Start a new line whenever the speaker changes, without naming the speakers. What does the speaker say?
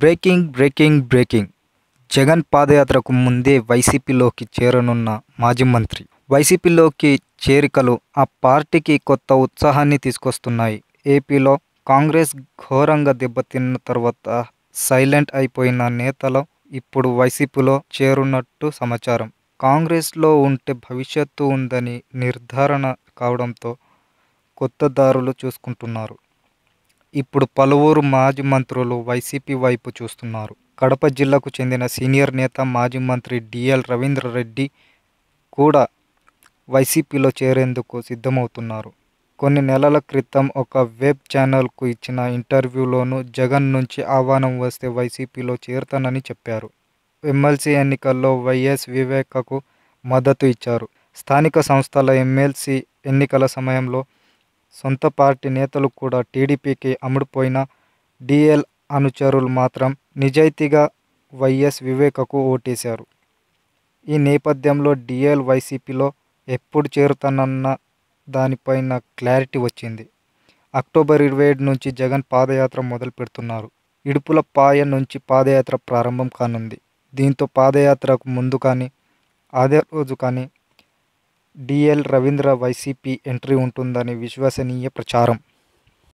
Breaking. Jagan పాదయాత్రకు ముందే వైసీపీలోకి చేరనున్న మాజీ మంత్రి. వైసీపీలోకి చేరికలు ఆ పార్టీకి కొత్త ఉత్సాహాన్ని తీసుకొస్తున్నాయి. ఏపీలో కాంగ్రెస్ ఘోరంగా దెబ్బతిన్న తర్వాత సైలెంట్ అయిపోయిన నేతలు ఇప్పుడు వైసీపీలో చేరున్నట్టు సమాచారం. కాంగ్రెస్లో ఉంటే భవిష్యత్తు ఉందని నిర్ధారణ కావడంతో కొత్త దారులు చూసుకుంటున్నారు. ఇప్పుడు పలువురు మాజీ మంత్రులు వైసీపీ వైపు చూస్తున్నారు. కడప జిల్లాకు చెందిన సీనియర్ నేత మాజీ మంత్రి డిఎల్ రవీంద్రారెడ్డి కూడా వైసీపీలో చేరేందుకు సిద్ధమవుతున్నారు. కొన్ని నెలల క్రితం ఒక వెబ్ ఛానల్కు ఇచ్చిన ఇంటర్వ్యూలోనూ జగన్ నుంచి ఆహ్వానం వస్తే వైసీపీలో చేరతానని చెప్పారు. ఎమ్మెల్సీ ఎన్నికల్లో వైఎస్ వివేకకు మద్దతు ఇచ్చారు. స్థానిక సంస్థల ఎమ్మెల్సీ ఎన్నికల సమయంలో సొంత పార్టీ నేతలు కూడా టీడీపీకి అమ్ముడుపోయిన డిఎల్ అనుచరులు మాత్రం నిజాయితీగా వైఎస్ వివేకకు ఓటేశారు. ఈ నేపథ్యంలో డిఎల్ వైసీపీలో ఎప్పుడు చేరుతానన్న దానిపైన క్లారిటీ వచ్చింది. అక్టోబర్ 27 నుంచి జగన్ పాదయాత్ర మొదలు పెడుతున్నారు. ఇడుపులపాయ నుంచి పాదయాత్ర ప్రారంభం కానుంది. దీంతో పాదయాత్రకు ముందు కానీ అదే రోజు కానీ డిఎల్ రవీంద్ర వైసీపీ ఎంట్రీ ఉంటుందని విశ్వసనీయ ప్రచారం.